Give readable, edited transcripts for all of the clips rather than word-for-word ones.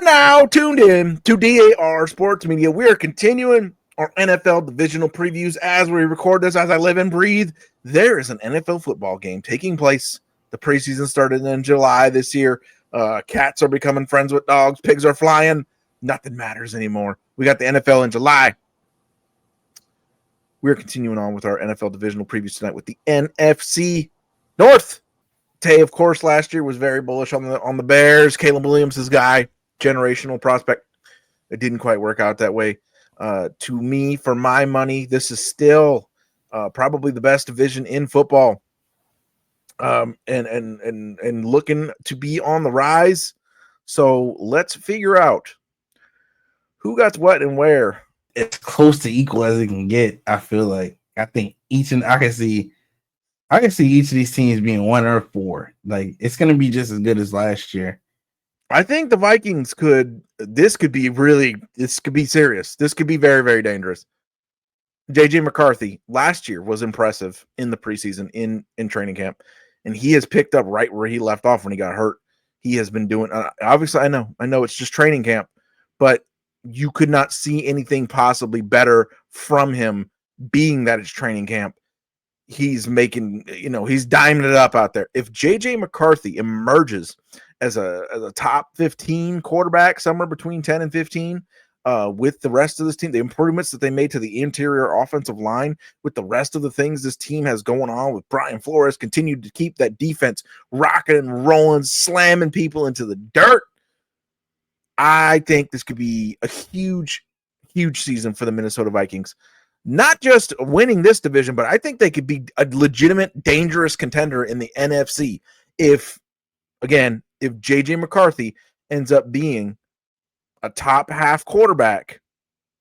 now tuned in to DAR Sports Media. We are continuing our NFL divisional previews as we record this, as I live and breathe. There is an NFL football game taking place. The preseason started in July this year. Cats are becoming friends with dogs. Pigs are flying. Nothing matters anymore. We got the NFL in July. We're continuing on with our NFL divisional previews tonight with the NFC North. Tay, of course, last year was very bullish on the Bears. Caleb Williams, his guy, generational prospect. It didn't quite work out that way. To me, for my money, this is still probably the best division in football, and looking to be on the rise. So let's figure out who got what and where. It's close to equal as it can get. I feel like I think I can see each of these teams being 1 or 4. Like, it's going to be just as good as last year. I think the Vikings this could be serious. This could be very, very dangerous. JJ McCarthy last year was impressive in the preseason in training camp, and he has picked up right where he left off when he got hurt. He has been doing, obviously, I know it's just training camp, but you could not see anything possibly better from him, being that it's training camp. He's making, he's diming it up out there. If JJ McCarthy emerges as a top 15 quarterback, somewhere between 10 and 15, with the rest of this team, the improvements that they made to the interior offensive line, with the rest of the things this team has going on, with Brian Flores continued to keep that defense rocking and rolling, slamming people into the dirt, I think this could be a huge, huge season for the Minnesota Vikings. Not just winning this division, but I think they could be a legitimate, dangerous contender in the NFC if JJ McCarthy ends up being a top half quarterback.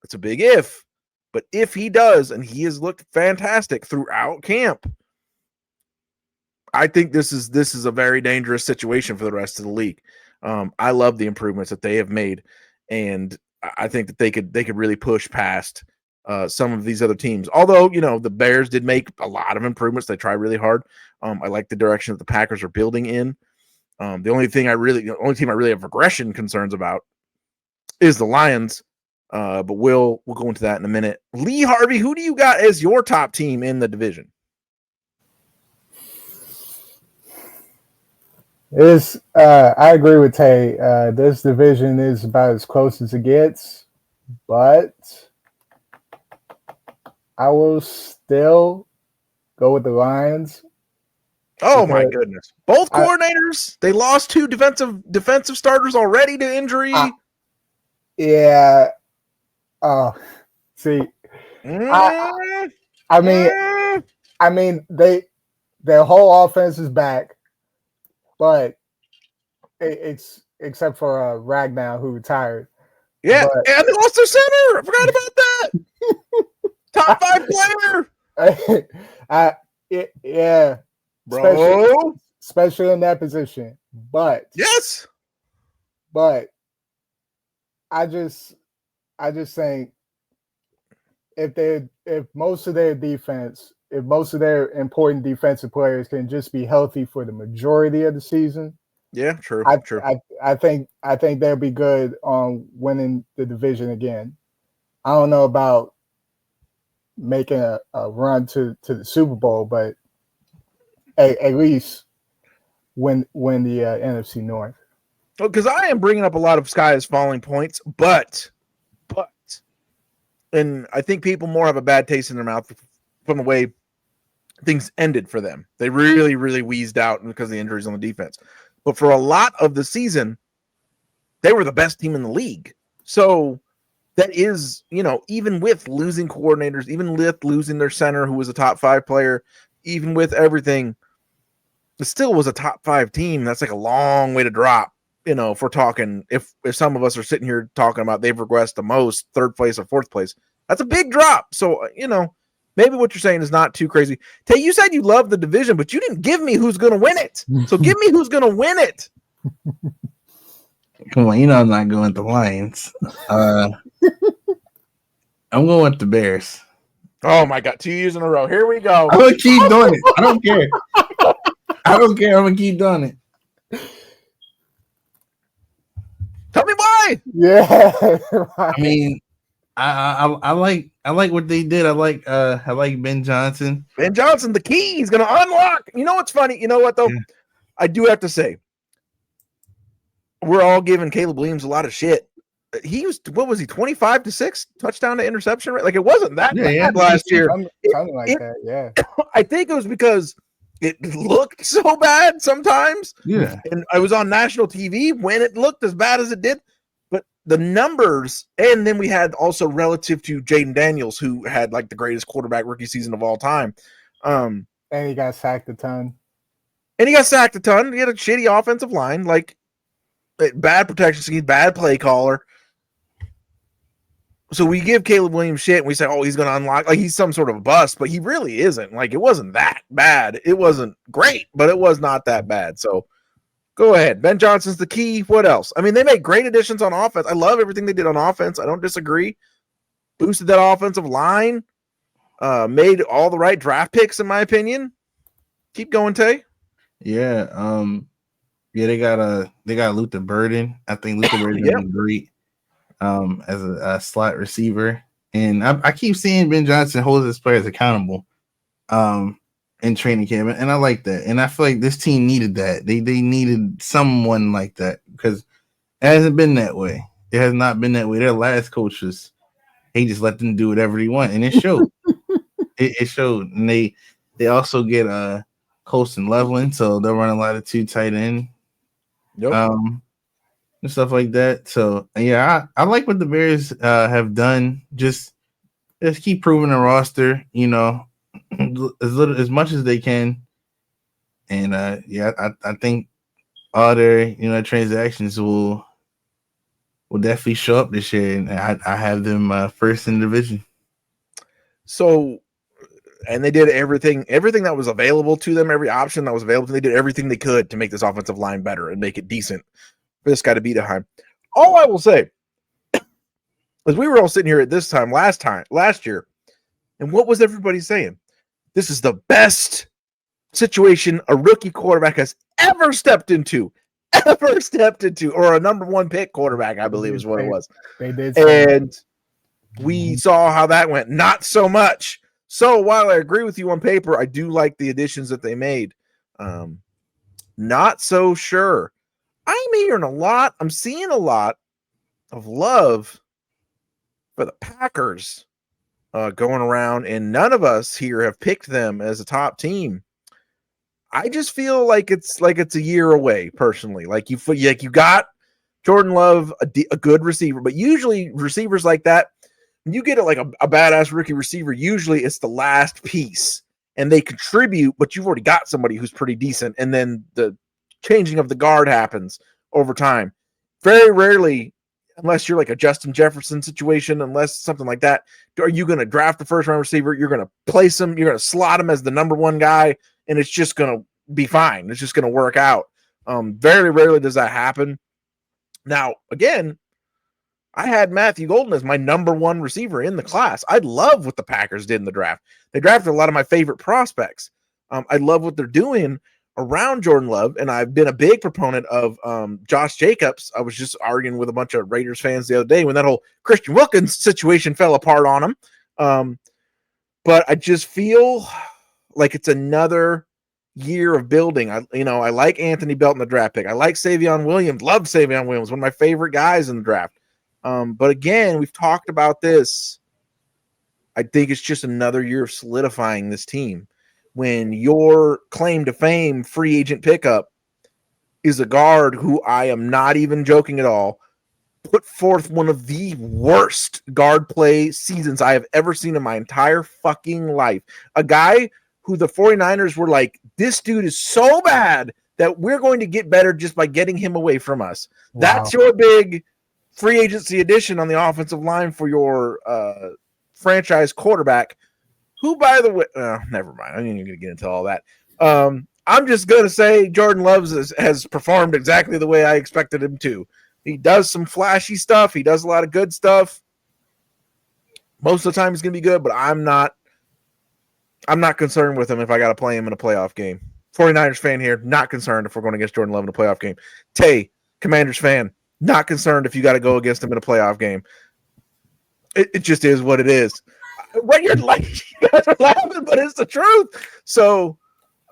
It's a big if, but if he does, and he has looked fantastic throughout camp, I think this is a very dangerous situation for the rest of the league. I love the improvements that they have made, and I think that they could really push past some of these other teams. Although, the Bears did make a lot of improvements. They try really hard. I like the direction that the Packers are building in. The only team I really have regression concerns about is the Lions. But we'll go into that in a minute. Lee Harvey, who do you got as your top team in the division? I agree with Tay. This division is about as close as it gets, but I will still go with the Lions. Oh my goodness! Both coordinators, they lost 2 defensive starters already to injury. Yeah. Oh, see, I mean, their whole offense is back. But it's except for Ragnar, who retired. Yeah, and they lost their center. I forgot about that. Top 5 player. Yeah, bro. Especially in that position. But yes. But I just think if most of their defense, if most of their important defensive players can just be healthy for the majority of the season, yeah, true. I think they'll be good on winning the division again. I don't know about making a run to the Super Bowl, but at least win the NFC North. Because I am bringing up a lot of sky is falling points, but, and I think people more have a bad taste in their mouth from the way things ended for them. They really, really wheezed out because of the injuries on the defense. But for a lot of the season, they were the best team in the league. So that is, even with losing coordinators, even with losing their center, who was a top 5 player, even with everything, it still was a top 5 team. That's like a long way to drop. If we're talking, if some of us are sitting here talking about they've regressed the most, 3rd place or 4th place, that's a big drop. So, maybe what you're saying is not too crazy. Tay, you said you love the division, but you didn't give me who's going to win it. So give me who's going to win it. Come on, I'm not going with the Lions. I'm going with the Bears. Oh, my God. 2 years in a row. Here we go. I'm going to keep doing it. I don't care. I'm going to keep doing it. Tell me why. why. Yeah. I mean, I like what they did. I like Ben Johnson. Ben Johnson, the key. He's going to unlock. You know what's funny? You know what, though? Yeah. I do have to say, we're all giving Caleb Williams a lot of shit. He was, what was he, 25-6 touchdown to interception rate? Like, it wasn't that bad last year. Something like that, yeah. I think it was because it looked so bad sometimes. Yeah. And I was on national TV when it looked as bad as it did. But the numbers, and then we had also relative to Jaden Daniels, who had like the greatest quarterback rookie season of all time. And he got sacked a ton. And he got sacked a ton. He had a shitty offensive line, like bad protection scheme, bad play caller. So we give Caleb Williams shit and we say, oh, he's going to unlock, like he's some sort of a bust, but he really isn't. Like it wasn't that bad. It wasn't great, but it was not that bad. So go ahead. Ben Johnson's the key. What else? I mean, they made great additions on offense. I love everything they did on offense. I don't disagree. Boosted that offensive line. Made all the right draft picks, in my opinion. Keep going, Tay. Yeah. They got Luther Burden. I think Luther Burden is great. As a slot receiver. And I keep seeing Ben Johnson hold his players accountable in training camp. And I like that. And I feel like this team needed that. They needed someone like that because it hasn't been that way. It has not been that way. Their last coaches, he just let them do whatever they want. And it showed. it showed. And they also get Colston Loveland, so they'll run a lot of 2 tight end. Yep. And stuff like that. So yeah, I like what the Bears have done. Just keep proving the roster, as much as they can. And I think all their transactions will definitely show up this year. And I have them first in the division. So, and they did everything that was available to them, every option that was available to them. They did everything they could to make this offensive line better and make it decent for this guy to beat Anaheim. All I will say is we were all sitting here at this time last year, and what was everybody saying? This is the best situation a rookie quarterback has ever stepped into, or a number 1 pick quarterback, I believe is what it was. They did. And we saw how that went. Not so much. So while I agree with you on paper, I do like the additions that they made. Not so sure. I'm seeing a lot of love for the Packers going around, and none of us here have picked them as a top team. I just feel like it's a year away, personally. Like you got Jordan Love, a good receiver, but usually receivers like that, when you get a badass rookie receiver, usually it's the last piece, and they contribute, but you've already got somebody who's pretty decent, and then the changing of the guard happens over time. Very rarely, unless you're like a Justin Jefferson situation, unless something like that, are you going to draft the first round receiver? You're going to place him, you're going to slot him as the number 1 guy, and it's just going to be fine. It's just going to work out. Very rarely does that happen. Now, again, I had Matthew Golden as my number 1 receiver in the class. I love what the Packers did in the draft. They drafted a lot of my favorite prospects. I love what they're doing around Jordan Love, and I've been a big proponent of Josh Jacobs. I was just arguing with a bunch of Raiders fans the other day when that whole Christian Wilkins situation fell apart on him. But I just feel like it's another year of building. I like Anthony Belton, the draft pick. I like Savion Williams. Love Savion Williams, one of my favorite guys in the draft. But again, we've talked about this. I think it's just another year of solidifying this team. When your claim to fame free agent pickup is a guard who, I am not even joking at all, put forth one of the worst guard play seasons I have ever seen in my entire fucking life. A guy who the 49ers were like, this dude is so bad that we're going to get better just by getting him away from us. Wow. That's your big free agency addition on the offensive line for your franchise quarterback, who, by the way, never mind. I'm not even going to get into all that. I'm just going to say Jordan Love has performed exactly the way I expected him to. He does some flashy stuff. He does a lot of good stuff. Most of the time he's going to be good, but I'm not concerned with him if I got to play him in a playoff game. 49ers fan here, not concerned if we're going against Jordan Love in a playoff game. Tay, Commanders fan, Not concerned if you got to go against them in a playoff game. It just is what it is. What you're like, you guys are laughing, but it's the truth. So,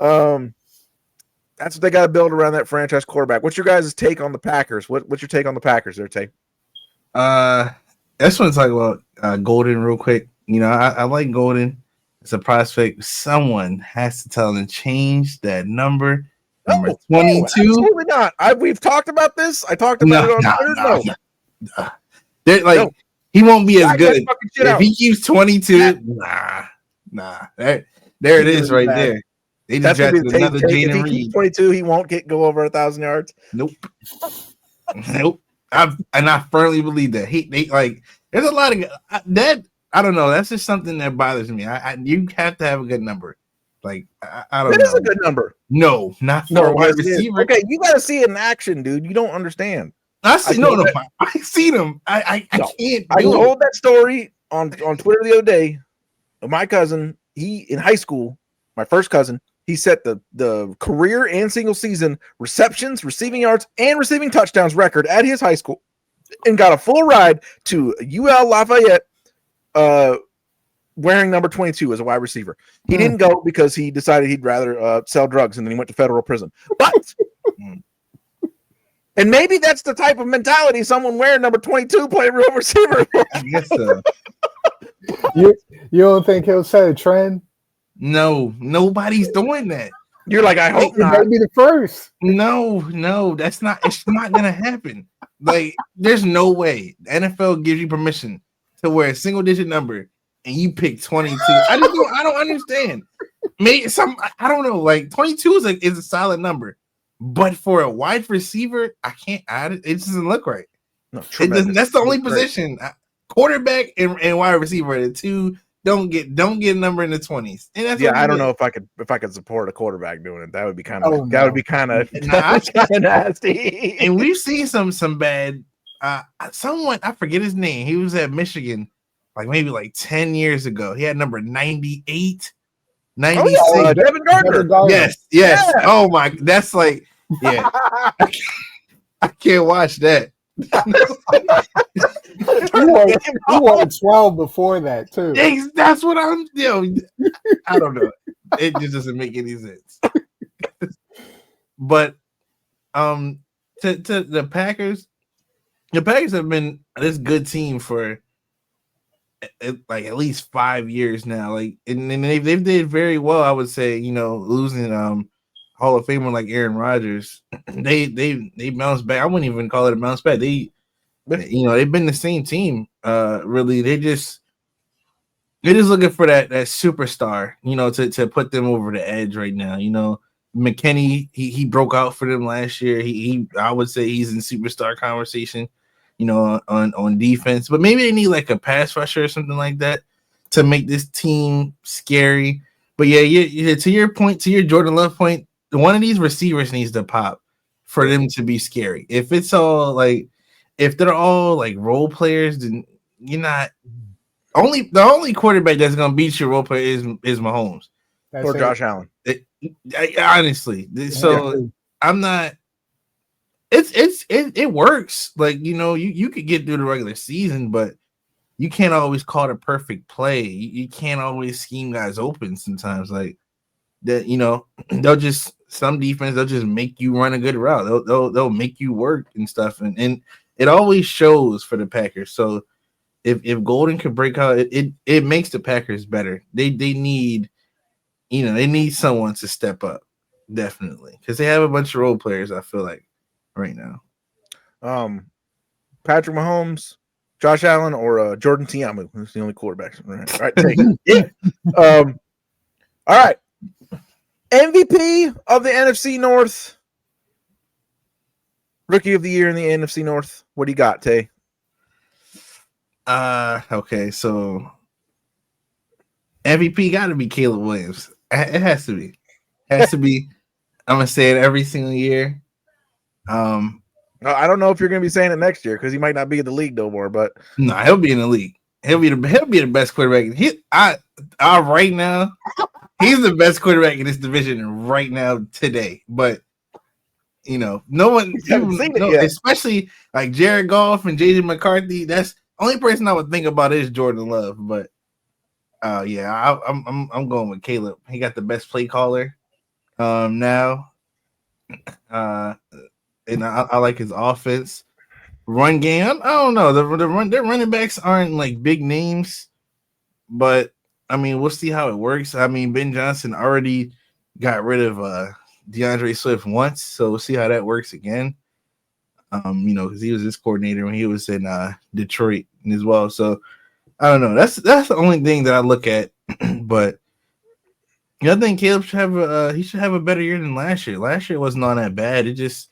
that's what they got to build around that franchise quarterback. What's your guys' take on the Packers? What's your take on the Packers there, Tay? I just want to talk about Golden real quick. You know, I like Golden. It's a prospect. Someone has to tell him to change that number 22. Absolutely not. We've talked about this. I talked about it on Twitter. No. They're like, he won't be as good if he keeps 22. Nah. There it is right there. They just drafted another Jaden Reed. If he keeps 22, he won't go over 1,000 yards. Nope. I firmly believe that. They like. There's a lot of that. I don't know. That's just something that bothers me. You have to have a good number. Like I don't know. That is a good number. No, not for a wide receiver. Okay, you got to see it in action, dude. You don't understand. I see them. I can't. I told that story on Twitter the other day. My cousin, he in high school, my first cousin, he set the career and single season receptions, receiving yards, and receiving touchdowns record at his high school, and got a full ride to UL Lafayette, wearing number 22 as a wide receiver. He didn't go because he decided he'd rather sell drugs, and then he went to federal prison. But and maybe that's the type of mentality someone wearing number 22 playing real receiver. I guess so. You don't think he'll set a trend? No, nobody's doing that. You're like, I hope not. He may be the first. No, that's not. It's not gonna happen. Like, there's no way the NFL gives you permission to wear a single-digit number and you pick 22. I don't understand. Maybe I don't know. Like 22 is a solid number, but for a wide receiver, I can't add it. It doesn't look right. No, that's the only position. Quarterback and wide receiver are the two. Don't get a number in the 20s. And that's I don't know if I could support a quarterback doing it. That would be kind of nasty. And we've seen some bad someone, I forget his name. He was at Michigan maybe 10 years ago. He had number 98, 96. Devin Gardner. Yes. Yeah. Oh my, that's I can't watch that. He won 12 before that too. That's what I'm doing. I don't know. It just doesn't make any sense. But to the Packers have been this good team for at least 5 years now. And they did very well. I would say, losing Hall of Famer like Aaron Rodgers, they bounced back. I wouldn't even call it a bounce back. They've been the same team. Really, they're just looking for that superstar, to put them over the edge right now. McKinney, he broke out for them last year. I would say he's in superstar conversation, on defense. But maybe they need a pass rusher or something like that to make this team scary. But yeah, to your point, to your Jordan Love point, one of these receivers needs to pop for them to be scary. If it's all if they're all role players, then you're not. The only quarterback that's gonna beat your role player is Mahomes or Josh Allen. Honestly, so I'm not. It works. You could get through the regular season, but you can't always call the perfect play. You can't always scheme guys open. Sometimes they'll just some defense, they'll just make you run a good route. They'll make you work and stuff, and it always shows for the Packers. So if Golden could break out, it makes the Packers better. They need someone to step up, definitely, because they have a bunch of role players. I feel like right now, Patrick Mahomes, Josh Allen, or Jordan Tiamu. That's the only quarterbacks. Right. Take it. Yeah. All right. MVP of the NFC North. Rookie of the year in the NFC North. What do you got, Tay? Okay, so MVP got to be Caleb Williams. It has to be. I'm gonna say it every single year. I don't know if you're gonna be saying it next year because he might not be in the league no more. But no, he'll be in the league. He'll be the best quarterback. Right now, he's the best quarterback in this division right now today. But No one, haven't seen it yet. especially like Jared Goff and JJ McCarthy. That's the only person I would think about is Jordan Love. But yeah, I'm going with Caleb. He got the best play caller now. And I like his offense. Run game, I don't know. Their running backs aren't like big names, but I mean, we'll see how it works. I mean, Ben Johnson already got rid of DeAndre Swift once, so we'll see how that works again. Because he was his coordinator when he was in Detroit as well. So I don't know. That's the only thing that I look at. But I think Caleb should have a better year than last year. Last year wasn't all that bad. It just,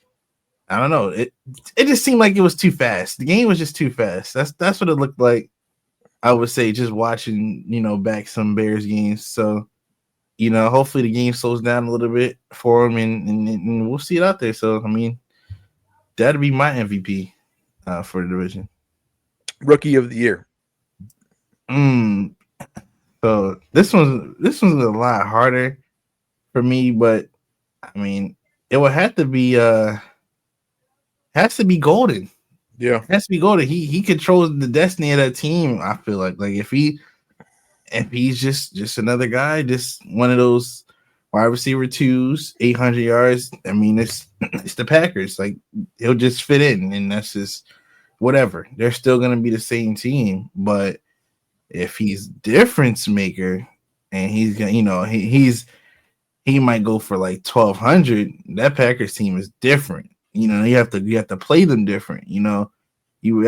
I don't know. It just seemed like it was too fast. The game was just too fast. That's what it looked like. I would say just watching, back some Bears games. So, hopefully the game slows down a little bit for him, and we'll see it out there. So, I mean, that'd be my MVP for the division. Rookie of the year. So this one's a lot harder for me, but I mean, it would have to be Golden. Yeah, it has to be Golden. He controls the destiny of that team. I feel like if he's just another guy, just one of those wide receiver 2s, 800 yards. I mean, it's the Packers. Like, he'll just fit in, and that's just whatever. They're still gonna be the same team, but if he's difference maker and he's gonna, he might go for like 1,200. That Packers team is different. You have to play them different. You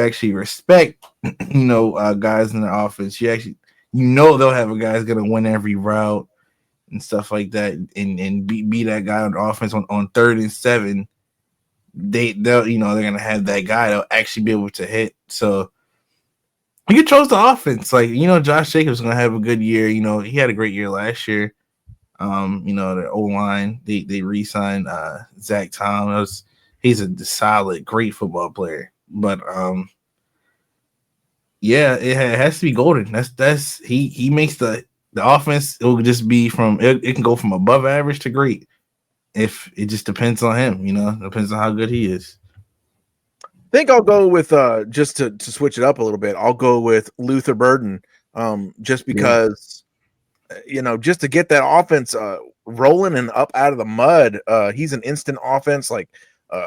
actually respect, guys in the offense. You actually, they'll have a guy who's gonna win every route and stuff like that, and be that guy on offense on 3rd and 7. They're gonna have that guy that'll actually be able to hit. So he controls the offense. Like, Josh Jacobs is gonna have a good year. He had a great year last year. The O-line, they re-signed Zach Tom. He's a solid, great football player. But it has to be Golden. That's he makes the offense. It will just be it can go from above average to great. If it just depends on him, depends on how good he is. I think I'll go with just to switch it up a little bit. I'll go with Luther Burden, just because just to get that offense rolling and up out of the mud. He's an instant offense, like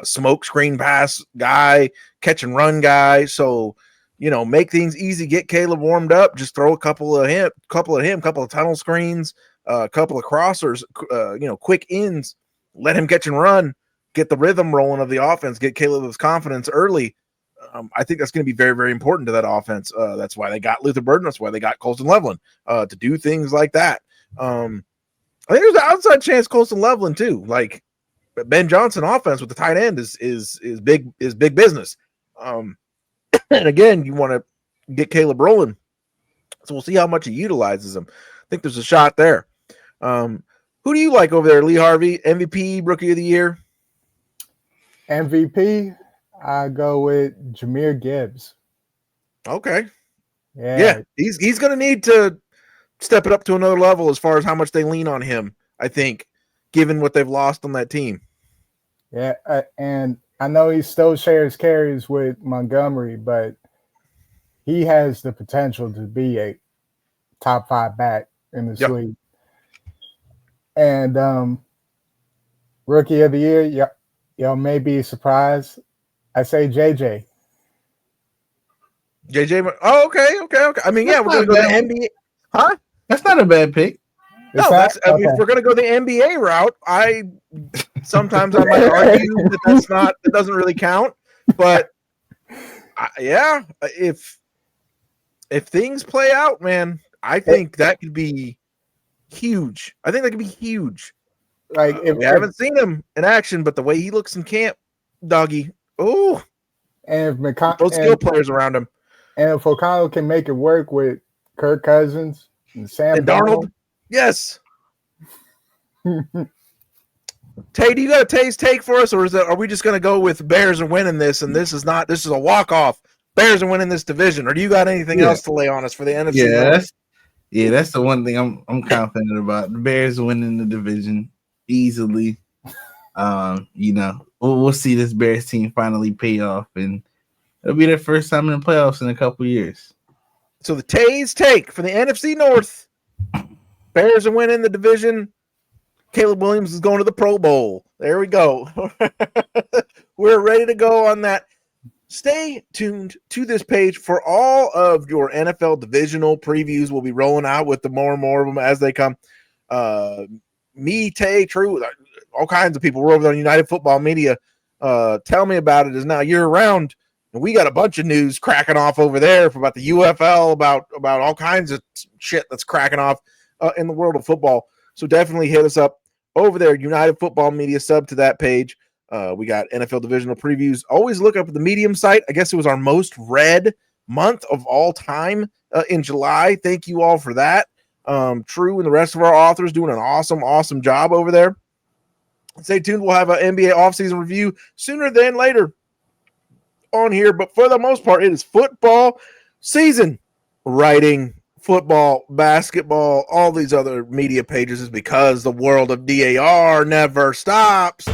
smoke screen pass guy, catch and run guy. So make things easy, get Caleb warmed up. Just throw a couple of tunnel screens, a couple of crossers, quick ins. Let him catch and run. Get the rhythm rolling of the offense, get Caleb his confidence early. I think that's going to be very, very important to that offense. That's why they got Luther Burden. That's why they got Colston Loveland to do things like that. I think there's an outside chance Colston Loveland too. Like Ben Johnson offense with the tight end is big business. And again, you want to get Caleb rolling, so we'll see how much he utilizes him. I think there's a shot there. Who do you like over there, Lee Harvey? MVP, Rookie of the Year? MVP, I go with Jahmyr Gibbs. Okay. Yeah. He's going to need to step it up to another level as far as how much they lean on him, I think, given what they've lost on that team. Yeah, and I know he still shares carries with Montgomery, but he has the potential to be a top 5 back in this league. And Rookie of the Year, y'all may be surprised. I say JJ. Oh, okay. I mean, we're going to go to the NBA. Huh? That's not a bad pick. No, if we're going to go the NBA route, I might argue that doesn't really count. But if things play out, man, I think that could be huge. Like we haven't seen him in action, but the way he looks in camp, doggy. Oh, and if those skill players around him, and if O'Connell can make it work with Kirk Cousins and Sam and Darnold, yes. Tay, do you got a Tay's take for us, or are we just going to go with Bears are winning this, and this is a walk off? Bears are winning this division, or do you got anything else to lay on us for the NFC North? That's the one thing I'm confident about. The Bears winning the division easily. We'll see this Bears team finally pay off, and it'll be their first time in the playoffs in a couple years. So the Tays take for the NFC North. Bears are winning the division. Caleb Williams is going to the Pro Bowl. There we go. We're ready to go on that. Stay tuned to this page for all of your NFL divisional previews. We'll be rolling out with the more and more of them as they come. Me, Tay, True, all kinds of people. We're over on United Football Media. Tell me about it is now year round. And we got a bunch of news cracking off over there about the UFL, about all kinds of shit that's cracking off in the world of football. So definitely hit us up over there, United Football Media, sub to that page. We got NFL divisional previews. Always look up at the Medium site. I guess it was our most read month of all time in July. Thank you all for that. True and the rest of our authors doing an awesome job over there. Stay tuned. We'll have an NBA offseason review sooner than later on here. But for the most part, it is football season. Writing, football, basketball, all these other media pages is because the world of DAR never stops.